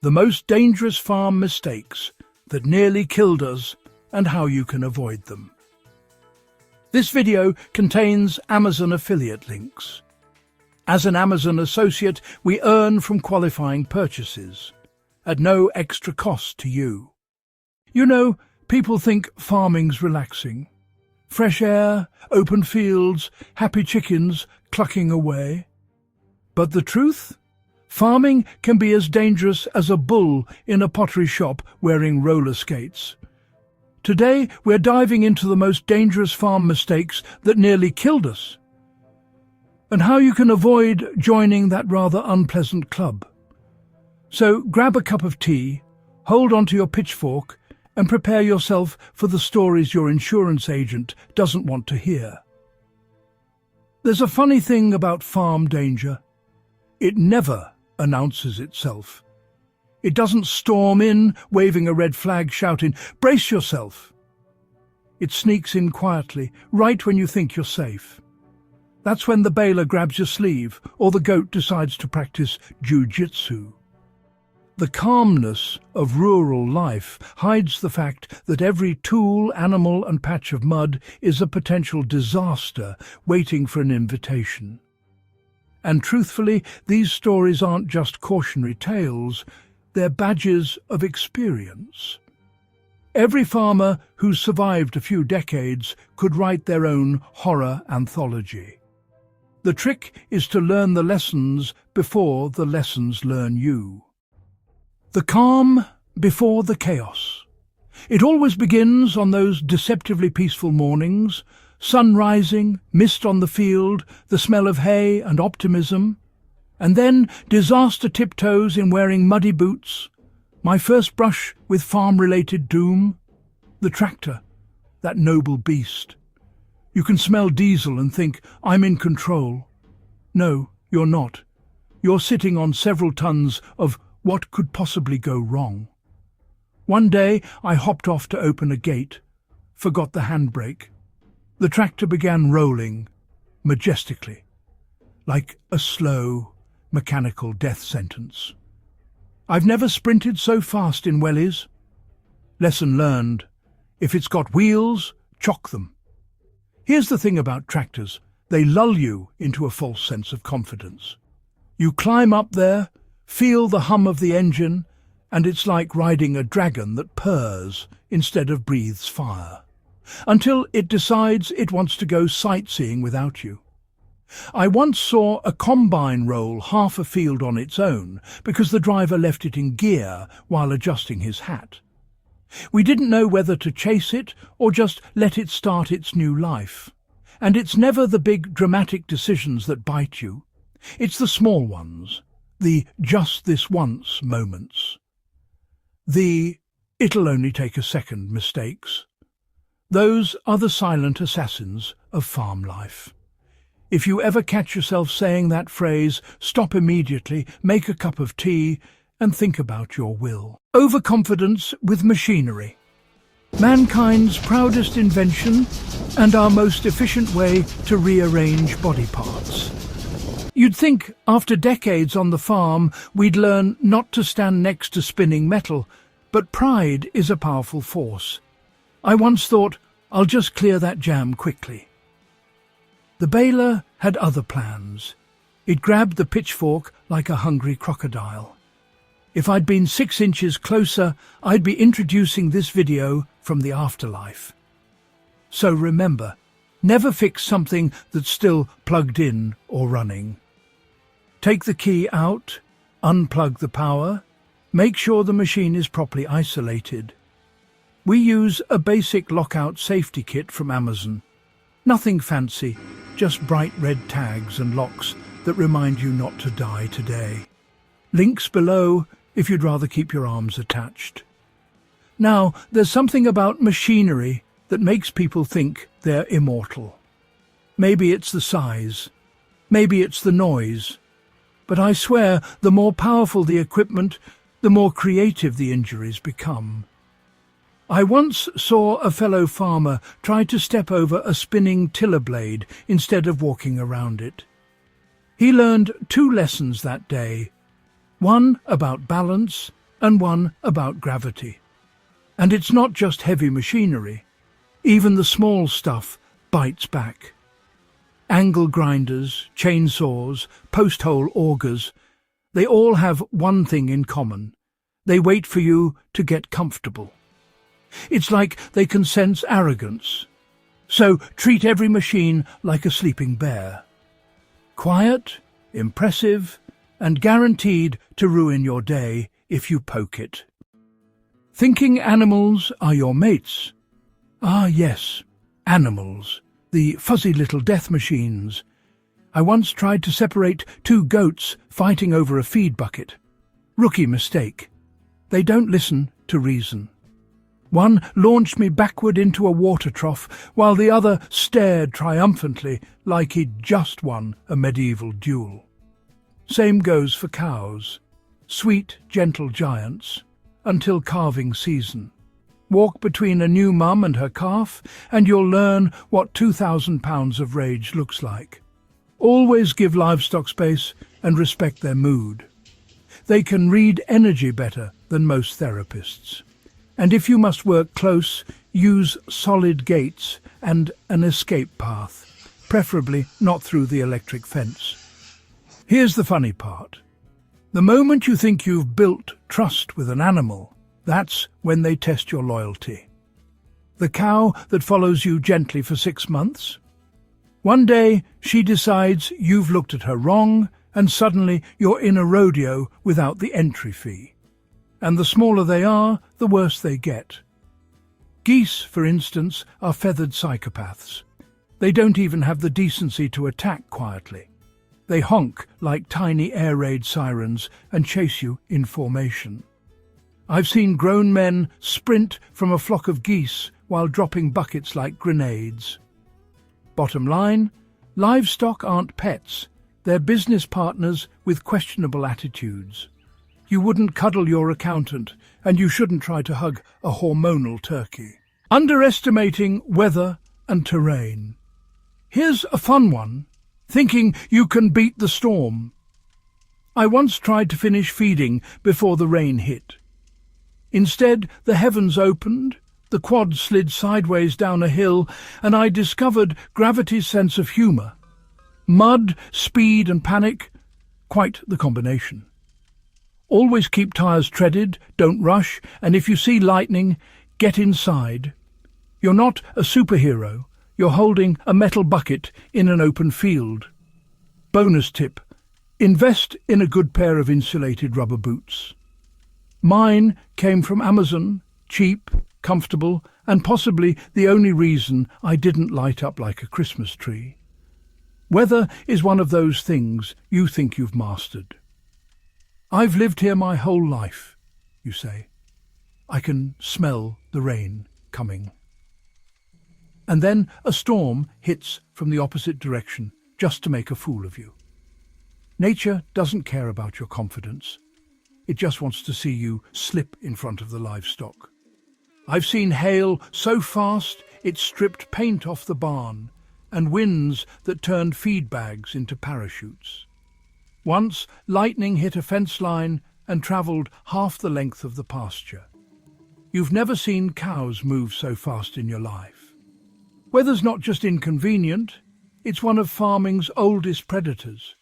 The most dangerous farm mistakes that nearly killed us and how you can avoid them. This video contains Amazon affiliate links. As an Amazon associate, we earn from qualifying purchases, at no extra cost to you. You know, people think farming's relaxing. Fresh air, open fields, happy chickens clucking away. But the truth? Farming can be as dangerous as a bull in a pottery shop wearing roller skates. Today, we're diving into the most dangerous farm mistakes that nearly killed us, and how you can avoid joining that rather unpleasant club. So grab a cup of tea, hold onto your pitchfork, and prepare yourself for the stories your insurance agent doesn't want to hear. There's a funny thing about farm danger. It never announces itself. It doesn't storm in, waving a red flag, shouting, "Brace yourself!" It sneaks in quietly, right when you think you're safe. That's when the Baler grabs your sleeve, or the goat decides to practice jiu-jitsu. The calmness of rural life hides the fact that every tool, animal and patch of mud is a potential disaster waiting for an invitation. And truthfully, these stories aren't just cautionary tales, they're badges of experience. Every farmer who's survived a few decades could write their own horror anthology. The trick is to learn the lessons before the lessons learn you. The calm before the chaos. It always begins on those deceptively peaceful mornings, sun rising, mist on the field, the smell of hay and optimism. And then disaster tiptoes in wearing muddy boots, my first brush with farm-related doom. The tractor, that noble beast. You can smell diesel and think, I'm in control. No, you're not. You're sitting on several tons of what could possibly go wrong. One day I hopped off to open a gate, forgot the handbrake. The tractor began rolling, majestically, like a slow, mechanical death sentence. I've never sprinted so fast in wellies. Lesson learned. If it's got wheels, chock them. Here's the thing about tractors. They lull you into a false sense of confidence. You climb up there, feel the hum of the engine, and it's like riding a dragon that purrs instead of breathes fire, until it decides it wants to go sightseeing without you. I once saw a combine roll half a field on its own because the driver left it in gear while adjusting his hat. We didn't know whether to chase it or just let it start its new life. And it's never the big dramatic decisions that bite you. It's the small ones, the just this once moments. The it'll only take a second mistakes. Those are the silent assassins of farm life. If you ever catch yourself saying that phrase, stop immediately, make a cup of tea, and think about your will. Overconfidence with machinery. Mankind's proudest invention and our most efficient way to rearrange body parts. You'd think after decades on the farm we'd learn not to stand next to spinning metal, but pride is a powerful force. I once thought, I'll just clear that jam quickly. The Baler had other plans. It grabbed the pitchfork like a hungry crocodile. If I'd been 6 inches closer, I'd be introducing this video from the afterlife. So remember, never fix something that's still plugged in or running. Take the key out, unplug the power, make sure the machine is properly isolated. We use a basic lockout safety kit from Amazon. Nothing fancy, just bright red tags and locks that remind you not to die today. Links below if you'd rather keep your arms attached. Now, there's something about machinery that makes people think they're immortal. Maybe it's the size, maybe it's the noise, but I swear the more powerful the equipment, the more creative the injuries become. I once saw a fellow farmer try to step over a spinning tiller blade instead of walking around it. He learned 2 lessons that day. One about balance, and one about gravity. And it's not just heavy machinery. Even the small stuff bites back. Angle grinders, chainsaws, post-hole augers, they all have one thing in common. They wait for you to get comfortable. It's like they can sense arrogance. So treat every machine like a sleeping bear. Quiet, impressive, and guaranteed to ruin your day if you poke it. Thinking animals are your mates. Ah yes, animals, the fuzzy little death machines. I once tried to separate two goats fighting over a feed bucket. Rookie mistake. They don't listen to reason. One launched me backward into a water trough, while the other stared triumphantly like he'd just won a medieval duel. Same goes for cows. Sweet, gentle giants, until calving season. Walk between a new mum and her calf, and you'll learn what 2,000 pounds of rage looks like. Always give livestock space and respect their mood. They can read energy better than most therapists. And if you must work close, use solid gates and an escape path, preferably not through the electric fence. Here's the funny part. The moment you think you've built trust with an animal, that's when they test your loyalty. The cow that follows you gently for 6 months? One day she decides you've looked at her wrong, and suddenly you're in a rodeo without the entry fee. And the smaller they are, the worse they get. Geese, for instance, are feathered psychopaths. They don't even have the decency to attack quietly. They honk like tiny air raid sirens and chase you in formation. I've seen grown men sprint from a flock of geese while dropping buckets like grenades. Bottom line, livestock aren't pets. They're business partners with questionable attitudes. You wouldn't cuddle your accountant, and you shouldn't try to hug a hormonal turkey. Underestimating weather and terrain. Here's a fun one. Thinking you can beat the storm. I once tried to finish feeding before the rain hit. Instead, the heavens opened, the quad slid sideways down a hill, and I discovered gravity's sense of humour. Mud, speed and panic, quite the combination. Always keep tyres treaded, don't rush, and if you see lightning, get inside. You're not a superhero, you're holding a metal bucket in an open field. Bonus tip, invest in a good pair of insulated rubber boots. Mine came from Amazon, cheap, comfortable, and possibly the only reason I didn't light up like a Christmas tree. Weather is one of those things you think you've mastered. I've lived here my whole life, you say. I can smell the rain coming. And then a storm hits from the opposite direction just to make a fool of you. Nature doesn't care about your confidence. It just wants to see you slip in front of the livestock. I've seen hail so fast it stripped paint off the barn, and winds that turned feed bags into parachutes. Once, lightning hit a fence line and travelled half the length of the pasture. You've never seen cows move so fast in your life. Weather's not just inconvenient, it's one of farming's oldest predators.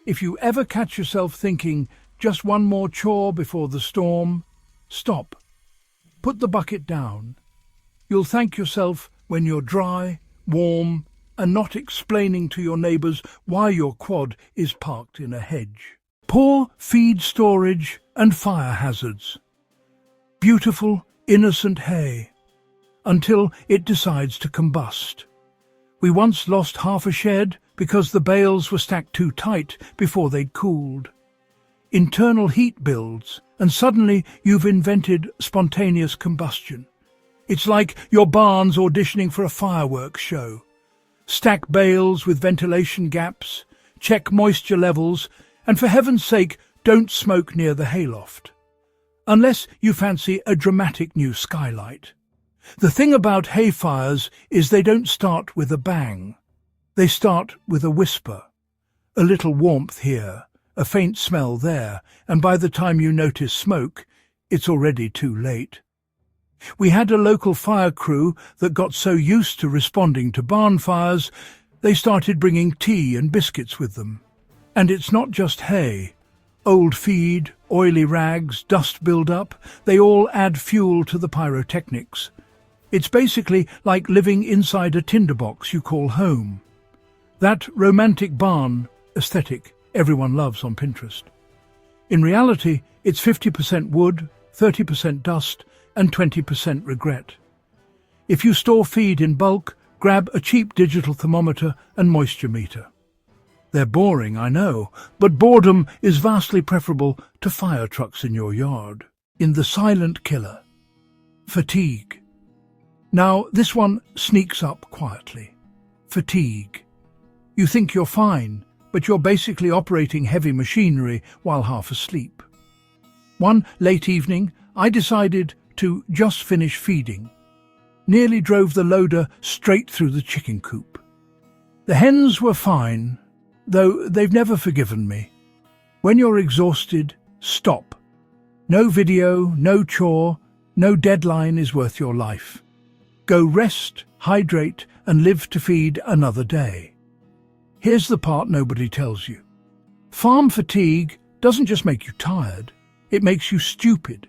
If you ever catch yourself thinking, just one more chore before the storm, stop. Put the bucket down. You'll thank yourself when you're dry, warm, and not explaining to your neighbours why your quad is parked in a hedge. Poor feed storage and fire hazards. Beautiful, innocent hay, until it decides to combust. We once lost half a shed because the bales were stacked too tight before they'd cooled. Internal heat builds, and suddenly you've invented spontaneous combustion. It's like your barn's auditioning for a fireworks show. Stack bales with ventilation gaps, check moisture levels, and for heaven's sake, don't smoke near the hayloft. Unless you fancy a dramatic new skylight. The thing about hay fires is they don't start with a bang. They start with a whisper. A little warmth here, a faint smell there, and by the time you notice smoke, it's already too late. We had a local fire crew that got so used to responding to barn fires, they started bringing tea and biscuits with them. And it's not just hay. Old feed, oily rags, dust build-up, they all add fuel to the pyrotechnics. It's basically like living inside a tinderbox you call home. That romantic barn aesthetic everyone loves on Pinterest. In reality, it's 50% wood, 30% dust, and 20% regret. If you store feed in bulk, grab a cheap digital thermometer and moisture meter. They're boring, I know, but boredom is vastly preferable to fire trucks in your yard. In the silent killer, fatigue. Now, this one sneaks up quietly. Fatigue. You think you're fine, but you're basically operating heavy machinery while half asleep. One late evening, I decided to just finish feeding. Nearly drove the loader straight through the chicken coop. The hens were fine, though they've never forgiven me. When you're exhausted, stop. No video, no chore, no deadline is worth your life. Go rest, hydrate, and live to feed another day. Here's the part nobody tells you. Farm fatigue doesn't just make you tired, it makes you stupid.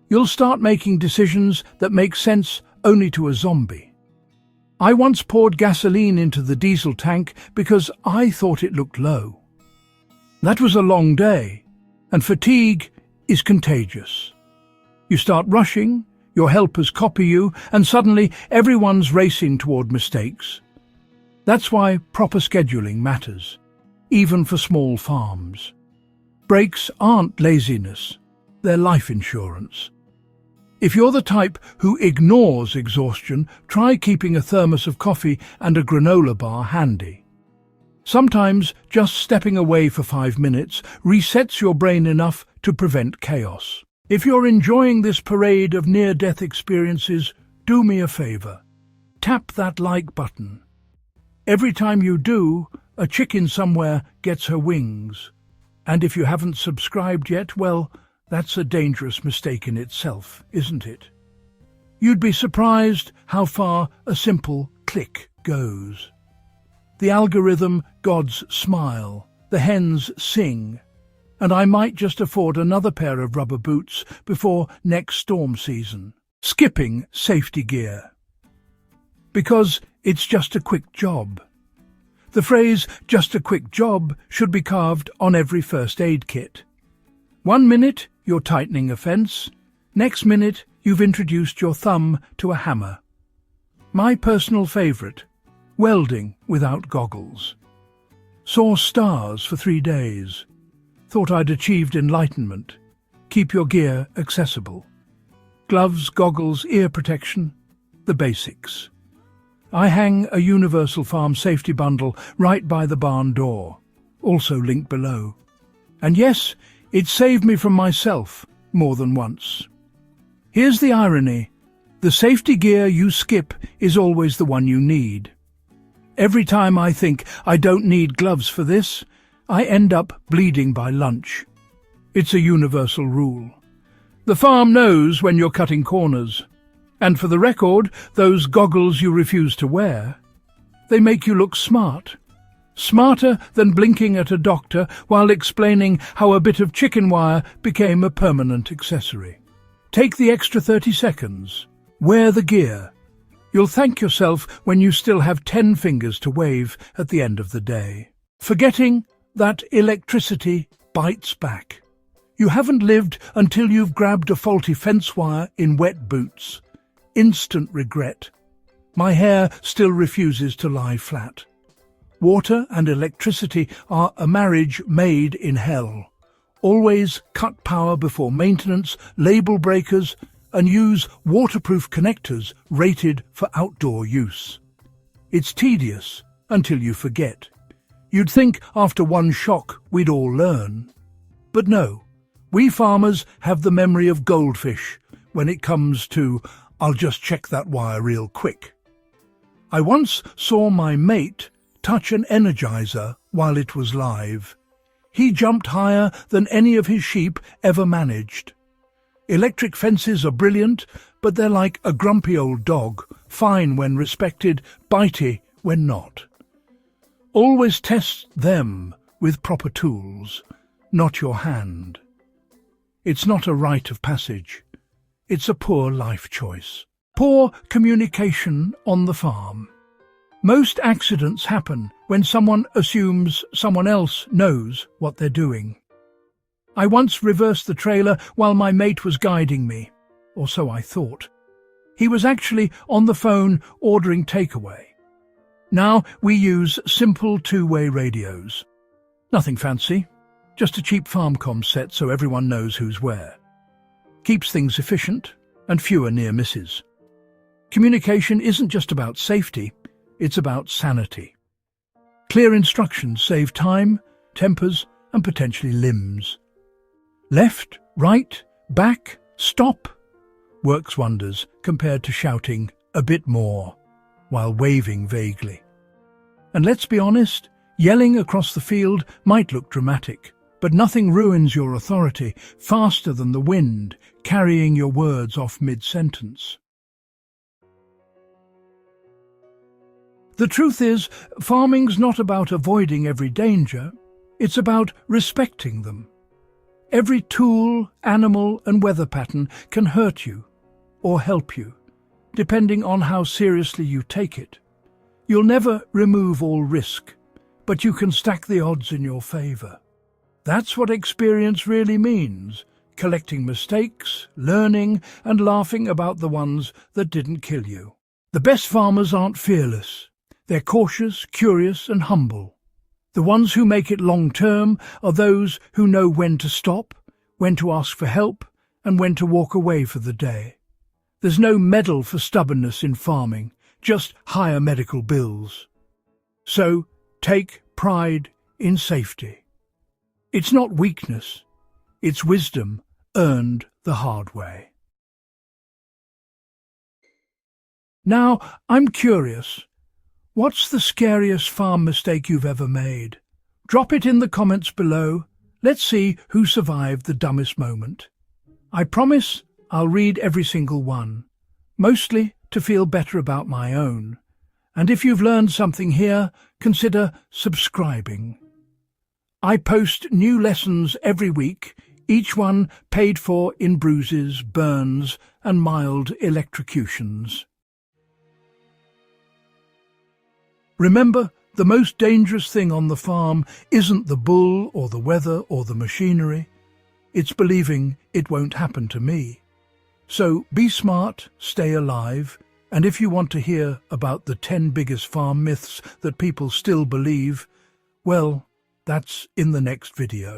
You'll start making decisions that make sense only to a zombie. I once poured gasoline into the diesel tank because I thought it looked low. That was a long day, and fatigue is contagious. You start rushing, your helpers copy you, and suddenly everyone's racing toward mistakes. That's why proper scheduling matters, even for small farms. Breaks aren't laziness, they're life insurance. If you're the type who ignores exhaustion, try keeping a thermos of coffee and a granola bar handy. Sometimes just stepping away for 5 minutes resets your brain enough to prevent chaos. If you're enjoying this parade of near-death experiences, do me a favor. Tap that like button. Every time you do, a chicken somewhere gets her wings. And if you haven't subscribed yet, well, that's a dangerous mistake in itself, isn't it? You'd be surprised how far a simple click goes. The algorithm gods smile, the hens sing, and I might just afford another pair of rubber boots before next storm season. Skipping safety gear. Because it's just a quick job. The phrase, just a quick job, should be carved on every first aid kit. 1 minute, you're tightening a fence. Next minute, you've introduced your thumb to a hammer. My personal favourite, welding without goggles. Saw stars for 3 days. Thought I'd achieved enlightenment. Keep your gear accessible. Gloves, goggles, ear protection, the basics. I hang a universal farm safety bundle right by the barn door, also linked below. And yes, it saved me from myself more than once. Here's the irony. The safety gear you skip is always the one you need. Every time I think I don't need gloves for this, I end up bleeding by lunch. It's a universal rule. The farm knows when you're cutting corners. And for the record, those goggles you refuse to wear, they make you look smart. Smarter than blinking at a doctor while explaining how a bit of chicken wire became a permanent accessory. Take the extra 30 seconds. Wear the gear. You'll thank yourself when you still have 10 fingers to wave at the end of the day. Forgetting that electricity bites back. You haven't lived until you've grabbed a faulty fence wire in wet boots. Instant regret. My hair still refuses to lie flat. Water and electricity are a marriage made in hell. Always cut power before maintenance, label breakers, and use waterproof connectors rated for outdoor use. It's tedious until you forget. You'd think after one shock we'd all learn. But no, we farmers have the memory of goldfish when it comes to I'll just check that wire real quick. I once saw my mate touch an energizer while it was live. He jumped higher than any of his sheep ever managed. Electric fences are brilliant, but they're like a grumpy old dog, fine when respected, bitey when not. Always test them with proper tools, not your hand. It's not a rite of passage. It's a poor life choice. Poor communication on the farm. Most accidents happen when someone assumes someone else knows what they're doing. I once reversed the trailer while my mate was guiding me, or so I thought. He was actually on the phone ordering takeaway. Now we use simple two-way radios. Nothing fancy, just a cheap farm comm set so everyone knows who's where. Keeps things efficient and fewer near misses. Communication isn't just about safety, it's about sanity. Clear instructions save time, tempers, and potentially limbs. Left, right, back, stop works wonders compared to shouting a bit more while waving vaguely. And let's be honest, yelling across the field might look dramatic, but nothing ruins your authority faster than the wind carrying your words off mid-sentence. The truth is, farming's not about avoiding every danger, it's about respecting them. Every tool, animal and weather pattern can hurt you or help you, depending on how seriously you take it. You'll never remove all risk, but you can stack the odds in your favour. That's what experience really means, collecting mistakes, learning and laughing about the ones that didn't kill you. The best farmers aren't fearless. They're cautious, curious and humble. The ones who make it long-term are those who know when to stop, when to ask for help, and when to walk away for the day. There's no medal for stubbornness in farming, just higher medical bills. So, take pride in safety. It's not weakness, it's wisdom earned the hard way. Now, I'm curious. What's the scariest farm mistake you've ever made? Drop it in the comments below. Let's see who survived the dumbest moment. I promise I'll read every single one, mostly to feel better about my own. And if you've learned something here, consider subscribing. I post new lessons every week, each one paid for in bruises, burns, and mild electrocutions. Remember, the most dangerous thing on the farm isn't the bull or the weather or the machinery. It's believing it won't happen to me. So be smart, stay alive, and if you want to hear about the 10 biggest farm myths that people still believe, well, that's in the next video.